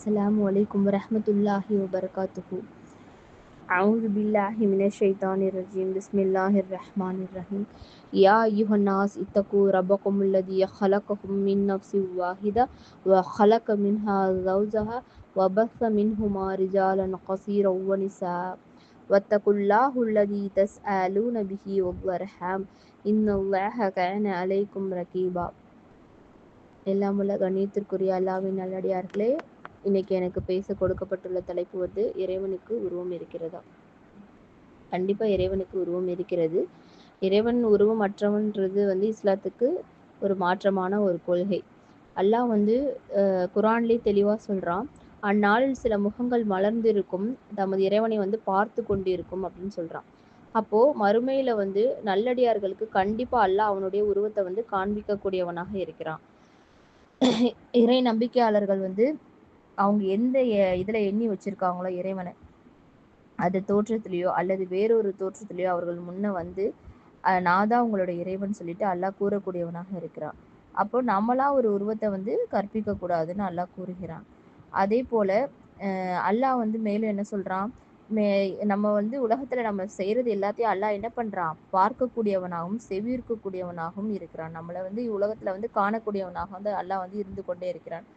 Assalamu alaikum warahmatullahi wabarakatuhu. A'udhu billahi minash shaitanir rajim. Bismillahir rahmanir rahim. Ya ayyuhan nas ittaqu rabbakum alladhi khalaqakum min nafsin wahida wa khalaqa minha zawjaha wa batha minhuma rijalan kaseeran wa nisaa. Wattaqullaha alladhi tas'aluna bihi wal arham. Innallaha kana alaykum raqiba. எல்லாமுள்ள கண்ணியத்திற்குரிய அல்லாஹ்வின் நல்லடியார்களே, இன்னைக்கு எனக்கு பேச கொடுக்கப்பட்டுள்ள தலைப்பு வந்து இறைவனுக்கு உருவம் இருக்கிறதா? கண்டிப்பா இறைவனுக்கு உருவம் இருக்கிறது. இறைவன் உருவம் அற்றவன்றது வந்து இஸ்லாத்துக்கு ஒரு மாற்றமான ஒரு கொள்கை. அல்லாஹ் வந்து குர்ஆன்லயே தெளிவா சொல்றான், அந்நாளில் சில முகங்கள் மலர்ந்திருக்கும், தமது இறைவனை வந்து பார்த்து கொண்டிருக்கும் அப்படின்னு சொல்றான். அப்போ மறுமையில வந்து நல்லடியார்களுக்கு கண்டிப்பா அல்லாஹ் அவனுடைய உருவத்தை வந்து காண்பிக்கக்கூடியவனாக இருக்கிறான். இறை நம்பிக்கையாளர்கள் வந்து அவங்க எந்த இதுல எண்ணி வச்சிருக்காங்களோ இறைவனை, அது தோற்றத்திலேயோ அல்லது வேறொரு தோற்றத்திலேயோ அவர்கள் முன்ன வந்து நான் தான் உங்களோட இறைவன் சொல்லிட்டு அல்லாஹ் கூறக்கூடியவனாக இருக்கிறான். அப்போ நம்மளா ஒரு உருவத்தை வந்து கற்பிக்க கூடாதுன்னு அல்லாஹ் கூறுகிறான். அதே போல அல்லாஹ் வந்து மேலும் என்ன சொல்றான், நம்ம வந்து உலகத்துல நம்ம செய்யறது எல்லாத்தையும் அல்லாஹ் என்ன பண்றான், பார்க்கக்கூடியவனாகவும் செவியிருக்கக்கூடியவனாகவும் இருக்கிறான். நம்மளை வந்து உலகத்துல வந்து காணக்கூடியவனாக வந்து அல்லாஹ் வந்து இருந்து கொண்டே இருக்கிறான்.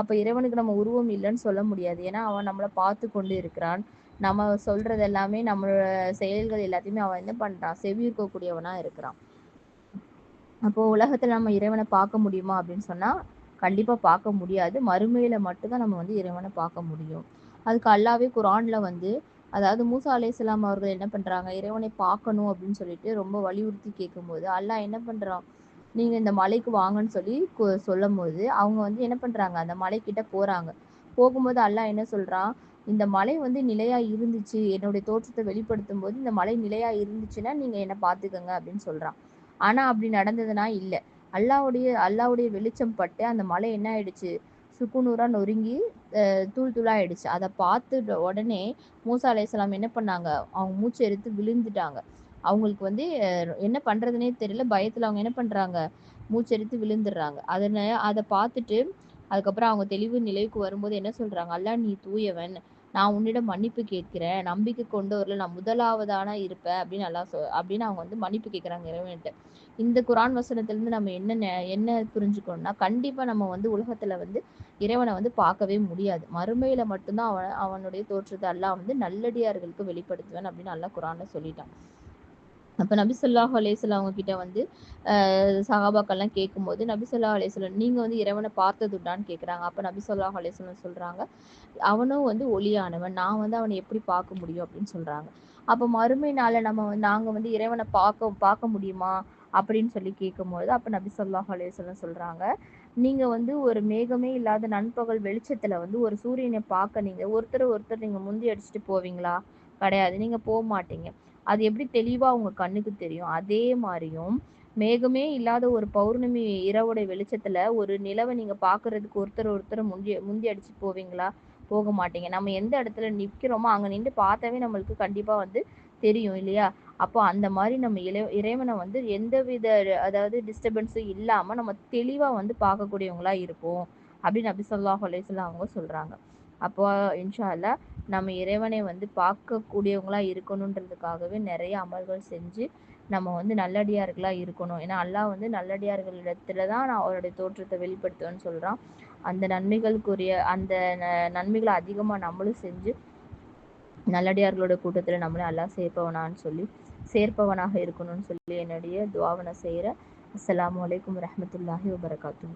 அப்ப இறைவனுக்கு நம்ம உருவம் இல்லைன்னு சொல்ல முடியாது. ஏன்னா அவன் நம்மளை பார்த்து கொண்டு இருக்கிறான். நம்ம சொல்றது எல்லாமே, நம்மளோட செயல்கள் எல்லாத்தையுமே அவன் என்ன பண்றான், செவியிருக்கக்கூடியவனா இருக்கிறான். அப்போ உலகத்துல நம்ம இறைவனை பார்க்க முடியுமா அப்படின்னு சொன்னா கண்டிப்பா பார்க்க முடியாது. மறுமையில மட்டும்தான் நம்ம வந்து இறைவனை பார்க்க முடியும். அதுக்கு அல்லாவே குர்ஆன்ல வந்து, அதாவது மூசா அலைஹிஸ்ஸலாம் அவர்கள் என்ன பண்றாங்க, இறைவனை பார்க்கணும் அப்படின்னு சொல்லிட்டு ரொம்ப வலியுறுத்தி கேட்கும்போது அல்லாஹ் என்ன பண்றான், நீங்க இந்த மலைக்கு வாங்கன்னு சொல்லி சொல்லும் போது அவங்க வந்து என்ன பண்றாங்க, அந்த மலைக்கிட்ட போறாங்க. போகும்போது அல்லாஹ் என்ன சொல்றான், இந்த மலை வந்து நிலையா இருந்துச்சு, என்னுடைய தோற்றத்தை வெளிப்படுத்தும் போது இந்த மலை நிலையா இருந்துச்சுன்னா நீங்க என்ன பார்த்துக்கங்க அப்படின்னு சொல்றான். ஆனா அப்படி நடந்ததுன்னா இல்லை. அல்லாவுடைய வெளிச்சம் பட்டு அந்த மலை என்ன ஆயிடுச்சு, சுக்குநூறா நொறுங்கி தூள் தூளாயிடுச்சு. அதை பார்த்து உடனே மூசா அலைஹிஸ்ஸலாம் என்ன பண்ணாங்க, அவங்க மூச்சு எடுத்து விழுந்துட்டாங்க. அவங்களுக்கு வந்து என்ன பண்றதுனே தெரியல. பயத்துல அவங்க என்ன பண்றாங்க, மூச்செடுத்து விழுந்துடுறாங்க. அதை பார்த்துட்டு அதுக்கப்புறம் அவங்க தெளிவு நிலைக்கு வரும்போது என்ன சொல்றாங்க, அல்லாஹ் நீ தூயவன், நான் உன்னிடம் மன்னிப்பு கேட்கிறேன், நம்பிக்கை கொண்டவர்கள் நான் முதலாவதான இருப்பேன் அப்படின்னு அப்படின்னு அவங்க வந்து மன்னிப்பு கேட்கிறாங்க இறைவன்கிட்ட. இந்த குர்ஆன் வசனத்திலிருந்து நம்ம என்ன புரிஞ்சுக்கணும்னா, கண்டிப்பா நம்ம வந்து உலகத்துல வந்து இறைவனை வந்து பார்க்கவே முடியாது. மறுமையில மட்டும்தான் அவனுடைய தோற்றத்தை அல்லாஹ் வந்து நல்லடியார்களுக்கு வெளிப்படுத்துவேன் அப்படின்னு அல்லாஹ் குர்ஆன்ல சொல்லிட்டான். அப்ப நபி ஸல்லல்லாஹு அலைஹி வஸல்லம் அவங்க கிட்ட வந்து சஹாபாக்கள்லாம் கேட்கும்போது, நபி ஸல்லல்லாஹு அலைஹி வஸல்லம் நீங்க வந்து இறைவனை பார்த்ததுண்டான்னு கேட்குறாங்க. அப்ப நபி ஸல்லல்லாஹு அலைஹி வஸல்லம் சொல்றாங்க, அவனும் வந்து ஒளியானவன், நான் வந்து அவனை எப்படி பார்க்க முடியும் அப்படின்னு சொல்றாங்க. அப்ப மறுமை நாள நாங்க வந்து இறைவனை பார்க்க முடியுமா அப்படின்னு சொல்லி கேட்கும்போது அப்ப நபி ஸல்லல்லாஹு அலைஹி வஸல்லம் சொல்றாங்க, நீங்க வந்து ஒரு மேகமே இல்லாத நண்பகல் வெளிச்சத்துல வந்து ஒரு சூரியனை பார்க்க நீங்க ஒருத்தர் நீங்க முந்தி அடிச்சுட்டு போவீங்களா? கிடையாது. நீங்க போக மாட்டீங்க. அது எப்படி தெளிவா உங்க கண்ணுக்கு தெரியும். அதே மாதிரியும் மேகமே இல்லாத ஒரு பௌர்ணமி இரவுடைய வெளிச்சத்துல ஒரு நிலவை நீங்க பாக்குறதுக்கு ஒருத்தர் முந்தி அடிச்சு போவீங்களா? போக மாட்டீங்க. நம்ம எந்த இடத்துல நிக்கிறோமோ அங்க நின்று பார்த்தாவே நம்மளுக்கு கண்டிப்பா வந்து தெரியும் இல்லையா? அப்போ அந்த மாதிரி நம்ம இறைவனை வந்து எந்தவித அதாவது டிஸ்டர்பன்ஸும் இல்லாம நம்ம தெளிவா வந்து பார்க்கக்கூடியவங்களா இருப்போம் அப்படின்னு நபி ஸல்லல்லாஹு அலைஹி வஸல்லம் அவங்க சொல்றாங்க. அப்போ இன்ஷா அல்லாஹ் நம்ம இறைவனை வந்து பார்க்கக்கூடியவங்களா இருக்கணுன்றதுக்காகவே நிறைய அமல்கள் செஞ்சு நம்ம வந்து நல்லடியார்களா இருக்கணும். ஏன்னா அல்லாஹ் வந்து நல்லடியார்களிடத்துல தான் நான் அவருடைய தோற்றத்தை வெளிப்படுத்துவேன்னு சொல்றான். அந்த நன்மைகளை அதிகமா நம்மளும் செஞ்சு நல்லடியார்களோட கூட்டத்துல நம்மளே அல்லாஹ் சேர்ப்பவனாக இருக்கணும்னு சொல்லி என்னுடைய துஆவை நான் செய்கிறேன். அஸ்ஸலாமு அலைக்கும் வரஹ்மத்துல்லாஹி வபரகாத்துஹு.